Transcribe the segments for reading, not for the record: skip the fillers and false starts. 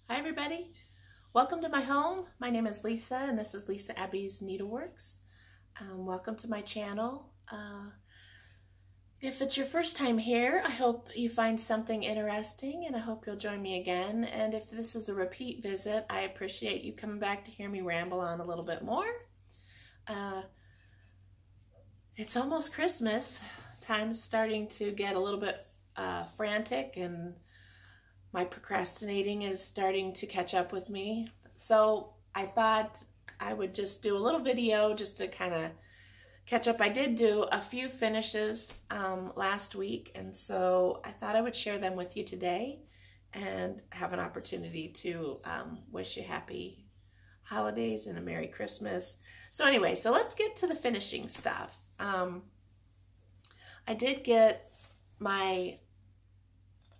Hi everybody, welcome to my home. My name is Lisa and this is Lisa Abby's Needleworks. Welcome to my channel. If it's your first time here, I hope you find something interesting and I hope you'll join me again. And if this is a repeat visit, I appreciate you coming back to hear me ramble on a little bit more. It's almost Christmas. Time's starting to get a little bit frantic and my procrastinating is starting to catch up with me. So I thought I would just do a little video just to kind of catch up. I did do a few finishes last week, and so I thought I would share them with you today and have an opportunity to wish you happy holidays and a Merry Christmas. So anyway, so let's get to the finishing stuff. I did get my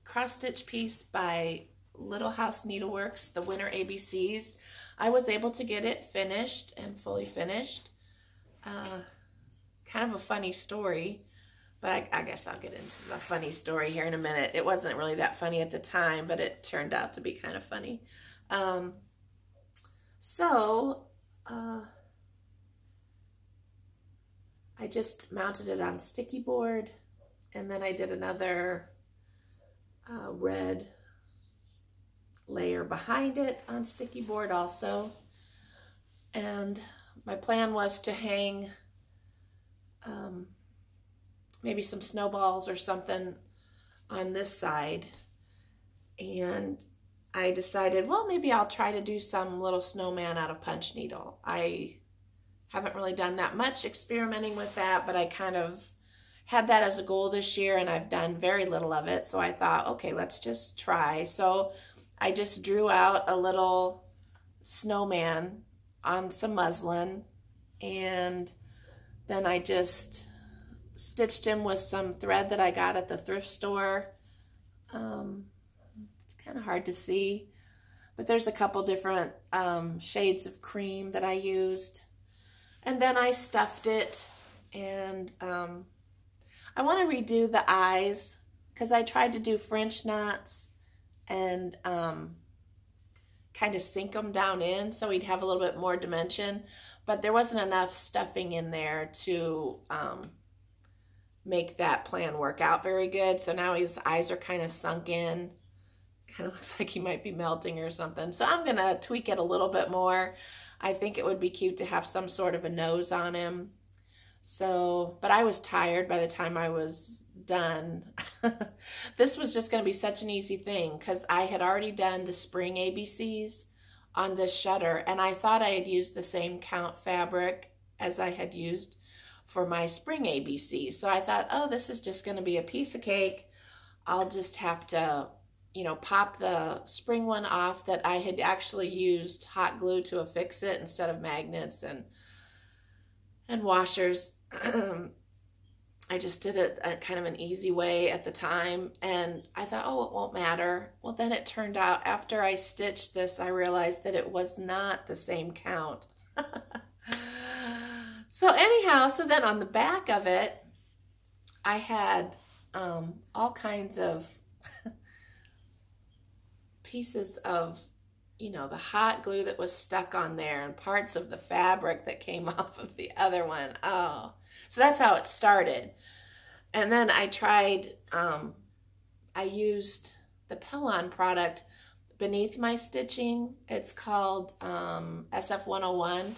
cross-stitch piece by Little House Needleworks, the Winter ABCs. I was able to get it finished and fully finished. Kind of a funny story, but I guess I'll get into the funny story here in a minute. It wasn't really that funny at the time, but it turned out to be kind of funny. I just mounted it on sticky board, and then I did another red layer behind it on sticky board also. And my plan was to hang maybe some snowballs or something on this side. And I decided, well, maybe I'll try to do some little snowman out of punch needle. I haven't really done that much experimenting with that, but I kind of had that as a goal this year and I've done very little of it. So I thought, okay, let's just try. So I just drew out a little snowman on some muslin, and then I just stitched him with some thread that I got at the thrift store. It's kind of hard to see, but there's a couple different shades of cream that I used. And then I stuffed it, and I want to redo the eyes because I tried to do French knots and kind of sink them down in so he'd have a little bit more dimension, but there wasn't enough stuffing in there to make that plan work out very good. So now his eyes are kind of sunk in. Kind of looks like he might be melting or something. So I'm going to tweak it a little bit more. I think it would be cute to have some sort of a nose on him. So, but I was tired by the time I was done. This was just going to be such an easy thing because I had already done the spring ABCs on this shutter, and I thought I had used the same count fabric as I had used for my spring ABCs. So I thought, oh, this is just going to be a piece of cake. I'll just have to, you know, pop the spring one off that I had actually used hot glue to affix it instead of magnets and washers. I just did it kind of an easy way at the time, and I thought, oh, it won't matter. Well, then it turned out after I stitched this, I realized that it was not the same count. So anyhow, so then on the back of it, I had all kinds of pieces of, you know, the hot glue that was stuck on there and parts of the fabric that came off of the other one. Oh, so that's how it started. And then I tried, I used the Pellon product beneath my stitching. It's called SF101.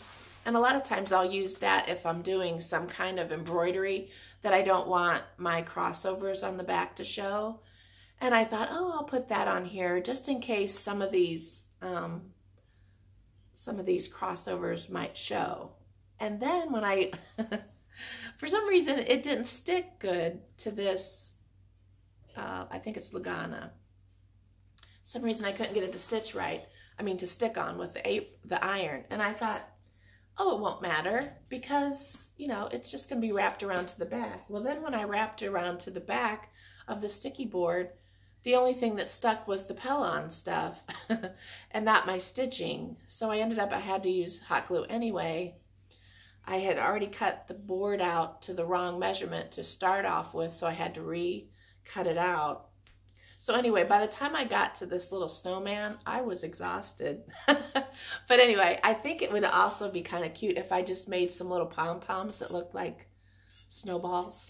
And a lot of times I'll use that if I'm doing some kind of embroidery that I don't want my crossovers on the back to show. And I thought, oh, I'll put that on here just in case some of these crossovers might show. And then when I, for some reason, it didn't stick good to this, I think it's Lagana. Some reason I couldn't get it to stitch right. I mean, to stick on with the iron. And I thought, oh, it won't matter because, you know, it's just going to be wrapped around to the back. Well, then when I wrapped around to the back of the sticky board, the only thing that stuck was the Pellon stuff and not my stitching. So I ended up, I had to use hot glue anyway. I had already cut the board out to the wrong measurement to start off with, so I had to re-cut it out. So anyway, by the time I got to this little snowman, I was exhausted. But anyway, I think it would also be kind of cute if I just made some little pom-poms that looked like snowballs.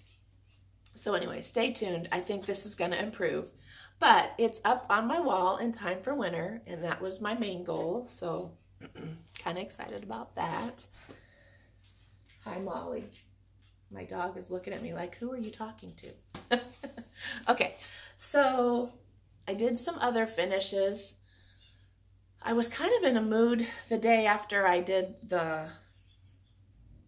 So anyway, stay tuned. I think this is going to improve. But it's up on my wall in time for winter, and that was my main goal. So kind of excited about that. Hi, Molly. My dog is looking at me like, who are you talking to? Okay, so I did some other finishes. I was kind of in a mood the day after I did the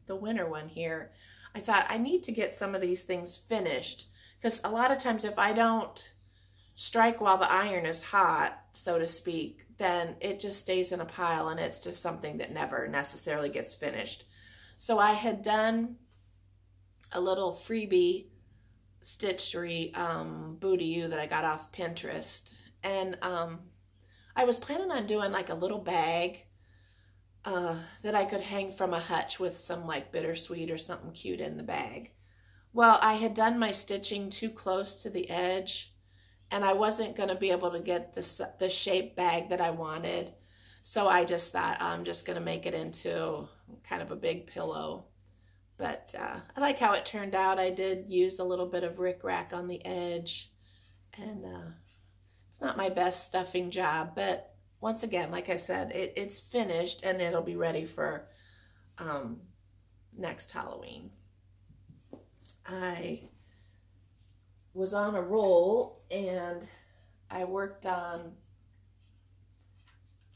winter one here. I thought I need to get some of these things finished, because a lot of times if I don't strike while the iron is hot, so to speak, then it just stays in a pile and it's just something that never necessarily gets finished. So I had done a little freebie stitchery booty-oo that I got off Pinterest, and I was planning on doing like a little bag that I could hang from a hutch with some like bittersweet or something cute in the bag. Well, I had done my stitching too close to the edge, and I wasn't going to be able to get the shape bag that I wanted. So I just thought I'm just going to make it into kind of a big pillow. But I like how it turned out. I did use a little bit of rickrack on the edge, and it's not my best stuffing job, but once again, like I said, it's finished and it'll be ready for next Halloween. I was on a roll and I worked on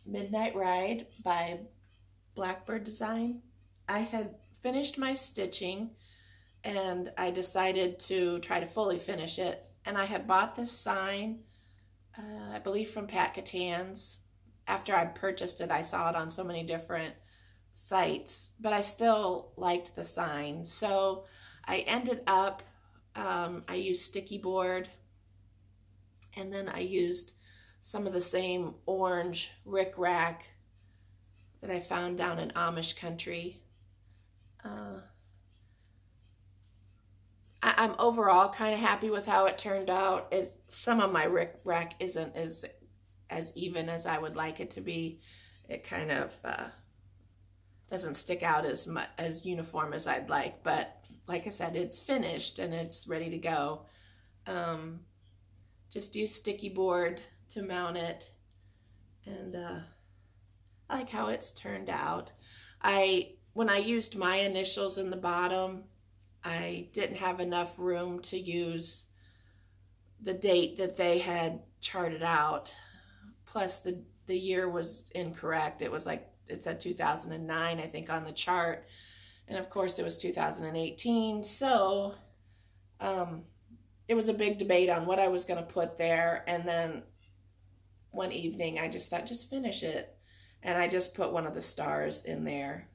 Midnight Ride by Blackbird Design. I had finished my stitching and I decided to try to fully finish it. And I had bought this sign, I believe from Pat Catan's. After I purchased it, I saw it on so many different sites, but I still liked the sign. So I ended up, I used sticky board, and then I used some of the same orange rickrack that I found down in Amish country. I'm overall kind of happy with how it turned out. Some of my rickrack isn't as even as I would like it to be. It kind of doesn't stick out as uniform as I'd like, but like I said, it's finished and it's ready to go. Just use sticky board to mount it, and I like how it's turned out. When I used my initials in the bottom, I didn't have enough room to use the date that they had charted out. Plus the year was incorrect. It was like, it said 2009, I think, on the chart. And of course it was 2018. So it was a big debate on what I was going to put there. And then one evening I just thought, just finish it. And I just put one of the stars in there.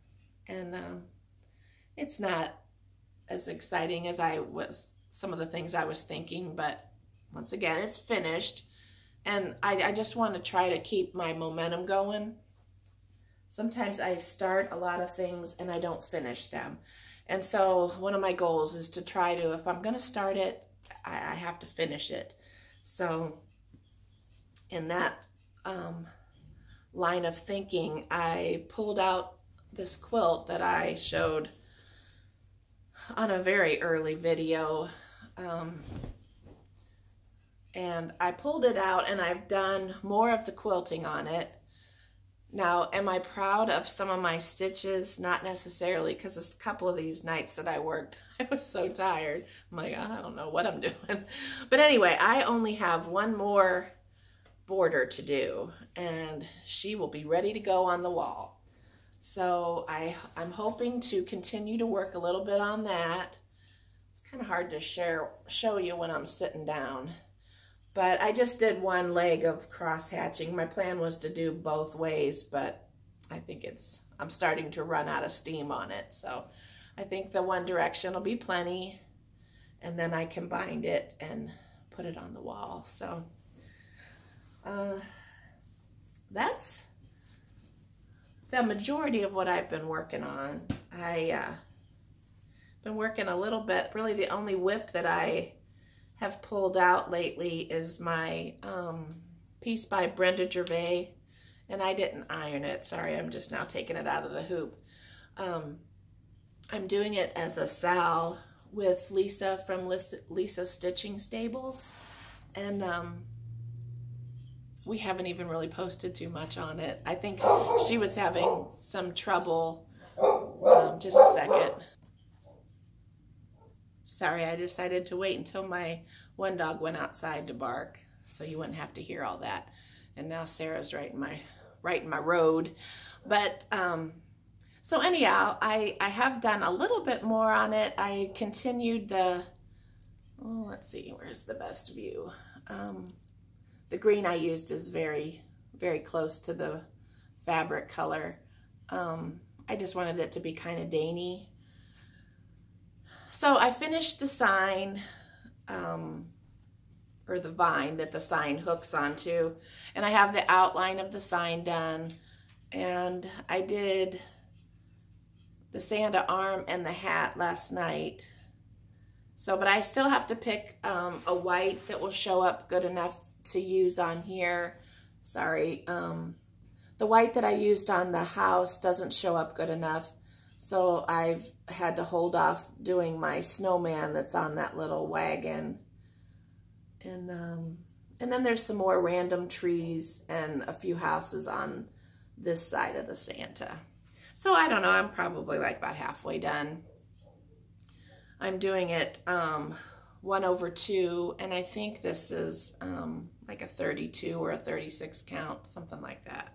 And it's not as exciting as some of the things I was thinking, but once again, it's finished. And I just want to try to keep my momentum going. Sometimes I start a lot of things and I don't finish them. And so one of my goals is to try to, if I'm going to start it, I have to finish it. So in that line of thinking, I pulled out this quilt that I showed on a very early video. And I pulled it out and I've done more of the quilting on it. Now, am I proud of some of my stitches? Not necessarily, because a couple of these nights that I worked, I was so tired. I'm like, I don't know what I'm doing. But anyway, I only have one more border to do, and she will be ready to go on the wall. So I'm hoping to continue to work a little bit on that. It's kind of hard to show you when I'm sitting down. But I just did one leg of cross hatching. My plan was to do both ways, but I think I'm starting to run out of steam on it. So I think the one direction will be plenty, and then I can bind it and put it on the wall. So that's the majority of what I've been working on. I've been working a little bit. Really the only whip that I have pulled out lately is my piece by Brenda Gervais, and I didn't iron it. Sorry, I'm just now taking it out of the hoop. I'm doing it as a sal with Lisa from Lisa Stitching Stables, and we haven't even really posted too much on it. I think she was having some trouble. Just a second. Sorry, I decided to wait until my one dog went outside to bark, so you wouldn't have to hear all that. And now Sarah's right in my road. But so anyhow, I have done a little bit more on it. I continued the, oh, let's see, where's the best view? The green I used is very, very close to the fabric color. I just wanted it to be kind of dainty. So I finished the sign, or the vine that the sign hooks onto, and I have the outline of the sign done, and I did the Santa arm and the hat last night. So, but I still have to pick a white that will show up good enough to use on here. Sorry, the white that I used on the house doesn't show up good enough, so I've had to hold off doing my snowman that's on that little wagon. And then there's some more random trees and a few houses on this side of the Santa. So I don't know, I'm probably like about halfway done. I'm doing it 1/2, and I think this is like a 32 or a 36 count, something like that.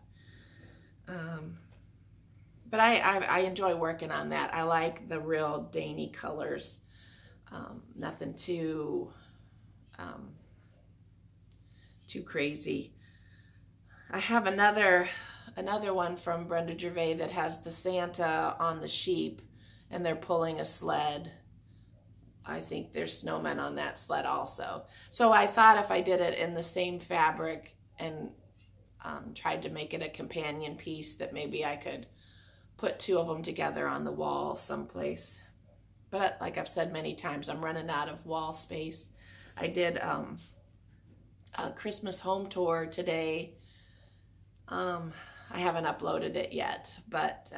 But I enjoy working on that. I like the real dainty colors. Nothing too crazy. I have another one from Brenda Gervais that has the Santa on the sheep, and they're pulling a sled. I think there's snowmen on that sled also. So I thought if I did it in the same fabric and tried to make it a companion piece, that maybe I could put two of them together on the wall someplace. But like I've said many times, I'm running out of wall space. I did a Christmas home tour today. I haven't uploaded it yet, but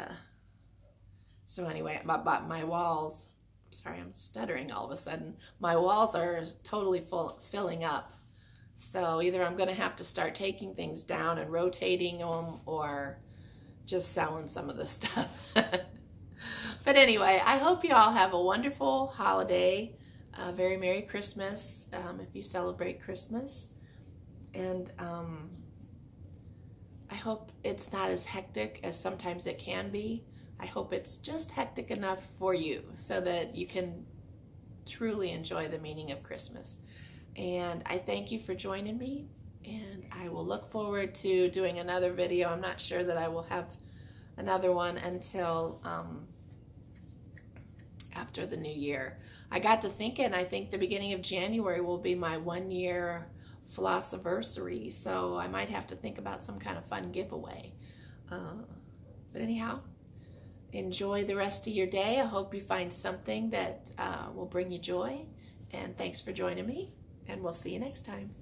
so anyway, my walls, sorry, I'm stuttering all of a sudden. My walls are totally filling up. So either I'm going to have to start taking things down and rotating them, or just selling some of the stuff. But anyway, I hope you all have a wonderful holiday. Very Merry Christmas if you celebrate Christmas. And I hope it's not as hectic as sometimes it can be. I hope it's just hectic enough for you so that you can truly enjoy the meaning of Christmas. And I thank you for joining me, and I will look forward to doing another video. I'm not sure that I will have another one until after the new year. I got to thinking, I think the beginning of January will be my 1-year Flossiversary, so I might have to think about some kind of fun giveaway. But anyhow, enjoy the rest of your day. I hope you find something that will bring you joy, and thanks for joining me, and we'll see you next time.